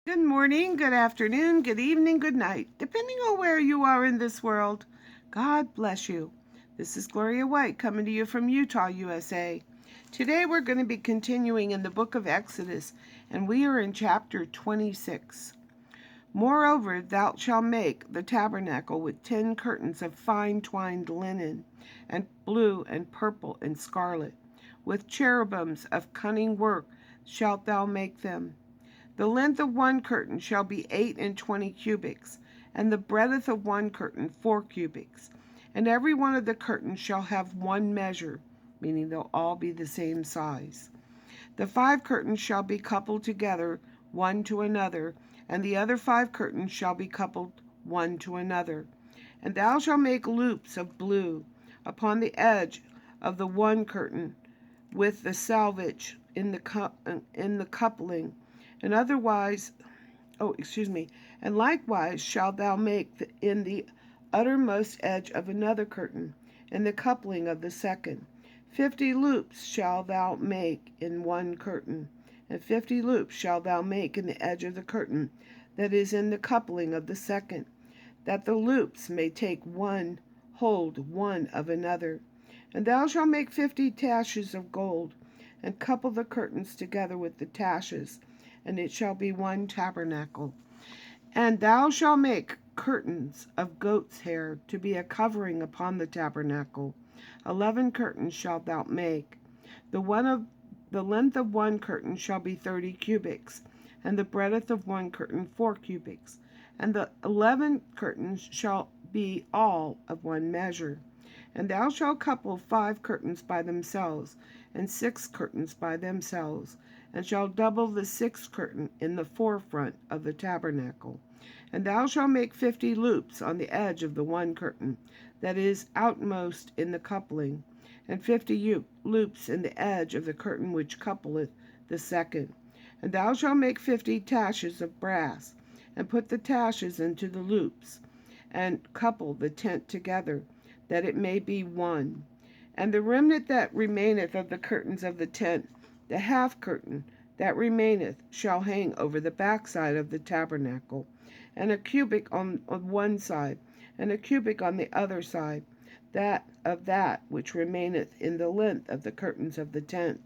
Good morning, good afternoon, good evening, good night, depending on where you are in this world. God bless you. This is Gloria White coming to you from Utah, USA. Today we're going to be continuing in the book of Exodus, and we are in chapter 26. Moreover, thou shalt make the tabernacle with 10 curtains of fine twined linen, and blue and purple and scarlet. With cherubims of cunning work shalt thou make them. The length of one curtain shall be 28 cubits, and the breadth of one curtain 4 cubits. And every one of the curtains shall have one measure, meaning they'll all be the same size. The 5 curtains shall be coupled together, one to another, and the other 5 curtains shall be coupled one to another. And thou shalt make loops of blue upon the edge of the one curtain, with the selvage in the coupling, and and likewise shalt thou make in the uttermost edge of another curtain, in the coupling of the second. 50 loops shalt thou make in one curtain, and 50 loops shalt thou make in the edge of the curtain that is in the coupling of the second, that the loops may take one hold one of another. And thou shalt make 50 taches of gold, and couple the curtains together with the taches, and it shall be one tabernacle. And thou shalt make curtains of goat's hair to be a covering upon the tabernacle. 11 curtains shalt thou make. The length of one curtain shall be 30 cubits, and the breadth of one curtain 4 cubits. And the 11 curtains shall be all of one measure. And thou shalt couple 5 curtains by themselves, and 6 curtains by themselves, and shalt double the 6th curtain in the forefront of the tabernacle. And thou shalt make 50 loops on the edge of the one curtain that is outmost in the coupling, and 50 loops in the edge of the curtain which coupleth the second. And thou shalt make 50 taches of brass, and put the taches into the loops, and couple the tent together, that it may be one. And the remnant that remaineth of the curtains of the tent, the half curtain that remaineth, shall hang over the backside of the tabernacle, and a cubit on one side, and a cubit on the other side, that which remaineth in the length of the curtains of the tent.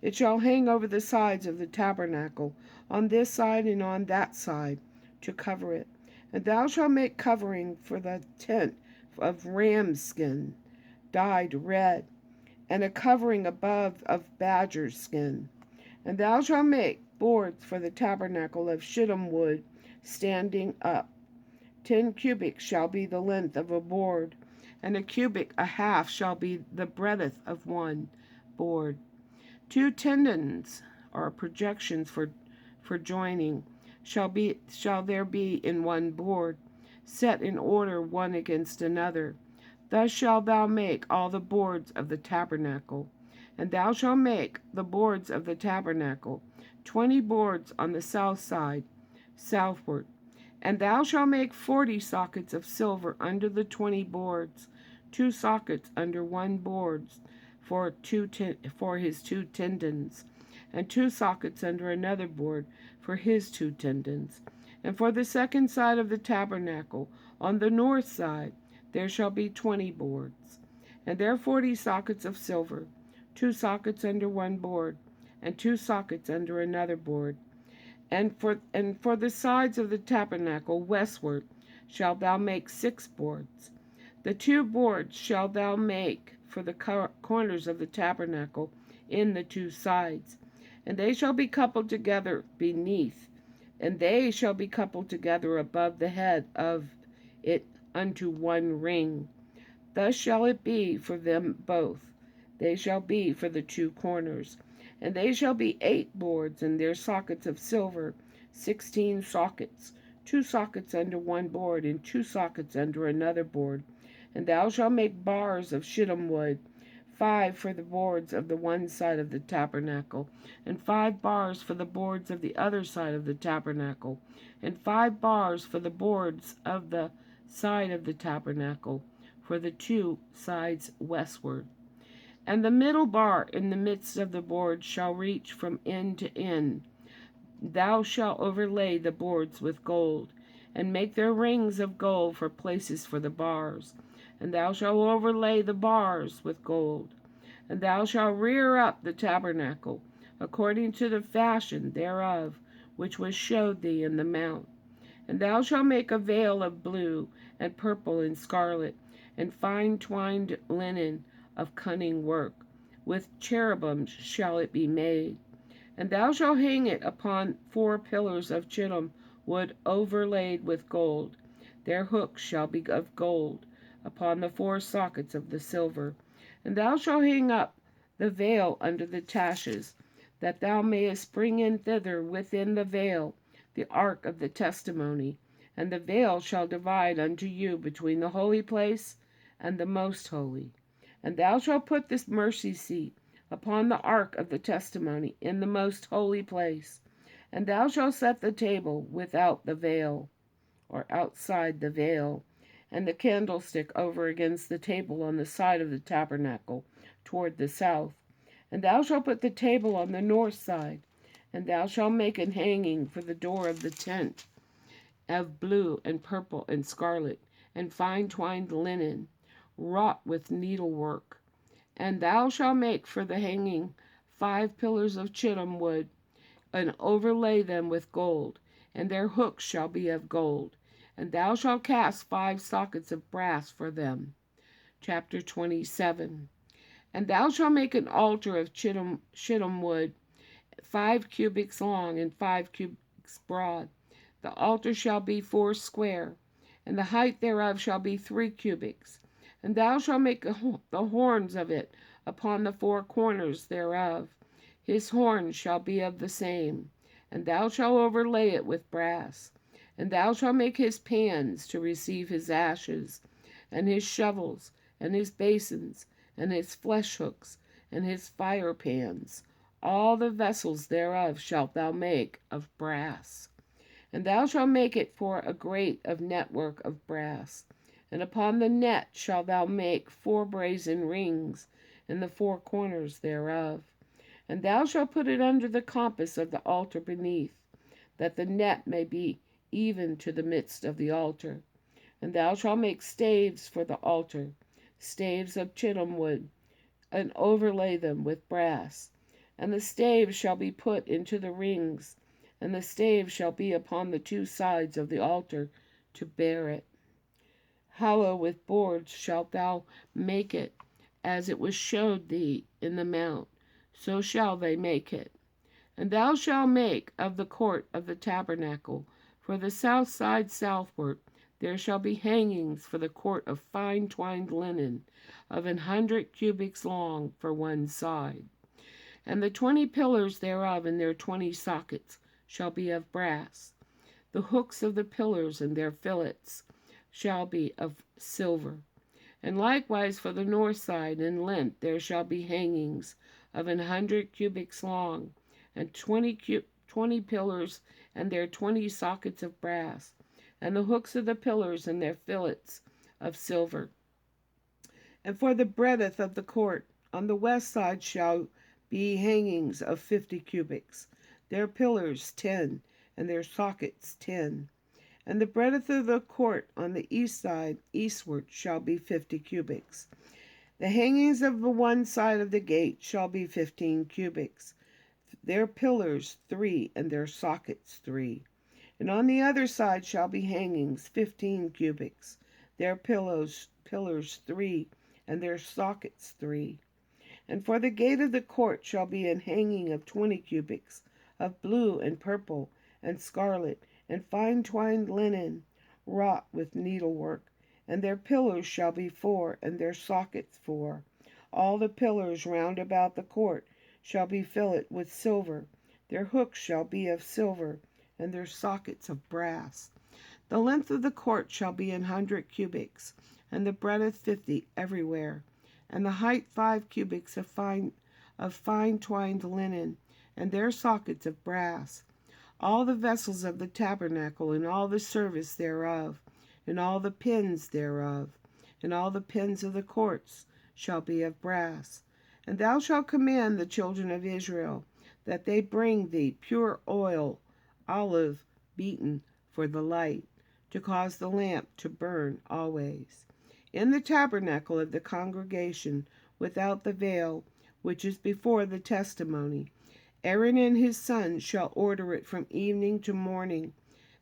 It shall hang over the sides of the tabernacle, on this side and on that side, to cover it. And thou shalt make covering for the tent of ram's skin, dyed red, and a covering above of badger's skin. And thou shalt make boards for the tabernacle of shittim wood, standing up. 10 cubits shall be the length of a board, and a cubit a half shall be the breadth of one board. 2 tendons, or projections for joining, shall there be in one board, set in order one against another. Thus shalt thou make all the boards of the tabernacle. And thou shalt make the boards of the tabernacle, 20 boards on the south side, southward. And thou shalt make 40 sockets of silver under the 20 boards, 2 sockets under one board for his 2 tendons, and 2 sockets under another board for his 2 tendons. And for the second side of the tabernacle, on the north side, there shall be 20 boards. And there 40 sockets of silver, 2 sockets under one board, and 2 sockets under another board. And for the sides of the tabernacle westward shalt thou make 6 boards. The 2 boards shalt thou make for the corners of the tabernacle in the 2 sides, and they shall be coupled together beneath, and they shall be coupled together above the head of it unto one ring. Thus shall it be for them both. They shall be for the 2 corners. And they shall be 8 boards, and their sockets of silver, 16 sockets, 2 sockets under one board, and 2 sockets under another board. And thou shalt make bars of shittim wood, 5 for the boards of the one side of the tabernacle, and 5 bars for the boards of the other side of the tabernacle, and 5 bars for the boards of the side of the tabernacle, for the 2 sides westward. And the middle bar in the midst of the board shall reach from end to end. Thou shalt overlay the boards with gold, and make their rings of gold for places for the bars. And thou shalt overlay the bars with gold. And thou shalt rear up the tabernacle, according to the fashion thereof, which was showed thee in the mount. And thou shalt make a veil of blue, and purple, and scarlet, and fine twined linen of cunning work. With cherubims shall it be made. And thou shalt hang it upon 4 pillars of chittim wood overlaid with gold. Their hooks shall be of gold, upon the 4 sockets of the silver. And thou shalt hang up the veil under the taches, that thou mayest bring in thither within the veil the ark of the testimony. And the veil shall divide unto you between the holy place and the most holy. And thou shalt put this mercy seat upon the ark of the testimony in the most holy place. And thou shalt set the table without the veil, or outside the veil, and the candlestick over against the table on the side of the tabernacle toward the south. And thou shalt put the table on the north side. And thou shalt make an hanging for the door of the tent of blue and purple and scarlet, and fine twined linen, wrought with needlework. And thou shalt make for the hanging 5 pillars of chittim wood, and overlay them with gold, and their hooks shall be of gold. And thou shalt cast 5 sockets of brass for them. Chapter 27. And thou shalt make an altar of shittim wood, 5 cubits long and 5 cubits broad. The altar shall be 4 square, and the height thereof shall be 3 cubits. And thou shalt make the horns of it upon the 4 corners thereof. His horn shall be of the same. And thou shalt overlay it with brass. And thou shalt make his pans to receive his ashes, and his shovels, and his basins, and his flesh hooks, and his fire pans. All the vessels thereof shalt thou make of brass. And thou shalt make it for a grate of network of brass. And upon the net shalt thou make 4 brazen rings in the 4 corners thereof. And thou shalt put it under the compass of the altar beneath, that the net may be even to the midst of the altar. And thou shalt make staves for the altar, staves of chittim wood, and overlay them with brass. And the staves shall be put into the rings, and the staves shall be upon the 2 sides of the altar to bear it. Hollow with boards shalt thou make it, as it was showed thee in the mount, so shall they make it. And thou shalt make of the court of the tabernacle, for the south side southward, there shall be hangings for the court of fine twined linen, of 100 cubits long for one side. And the 20 pillars thereof and their 20 sockets shall be of brass. The hooks of the pillars and their fillets shall be of silver. And likewise for the north side in length there shall be hangings of 100 cubits long, and 20 pillars and their 20 sockets of brass, and the hooks of the pillars and their fillets of silver. And for the breadth of the court on the west side shall be hangings of 50 cubits, their pillars 10, and their sockets 10. And the breadth of the court on the east side eastward shall be 50 cubits. The hangings of the one side of the gate shall be 15 cubits, their pillars 3, and their sockets 3. And on the other side shall be hangings 15 cubits, their pillars 3, and their sockets 3. And for the gate of the court shall be an hanging of 20 cubits, of blue and purple and scarlet, and fine twined linen, wrought with needlework. And their pillars shall be 4, and their sockets 4. All the pillars round about the court shall be filled with silver. Their hooks shall be of silver, and their sockets of brass. The length of the court shall be 100 cubits, and the breadth 50 everywhere, and the height 5 cubits of fine twined linen, and their sockets of brass. All the vessels of the tabernacle, and all the service thereof, and all the pins thereof, and all the pins of the courts shall be of brass. And thou shalt command the children of Israel that they bring thee pure oil olive beaten for the light, to cause the lamp to burn always. In the tabernacle of the congregation, without the veil, which is before the testimony, Aaron and his sons shall order it from evening to morning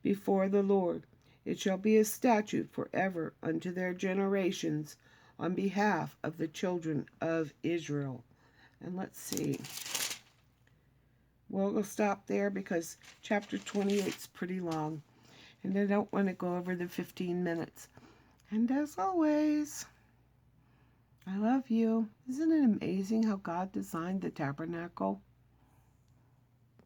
before the Lord. It shall be a statute forever unto their generations on behalf of the children of Israel. And let's see. We'll stop there because chapter 28 is pretty long. And I don't want to go over the 15 minutes. And as always, I love you. Isn't it amazing how God designed the tabernacle?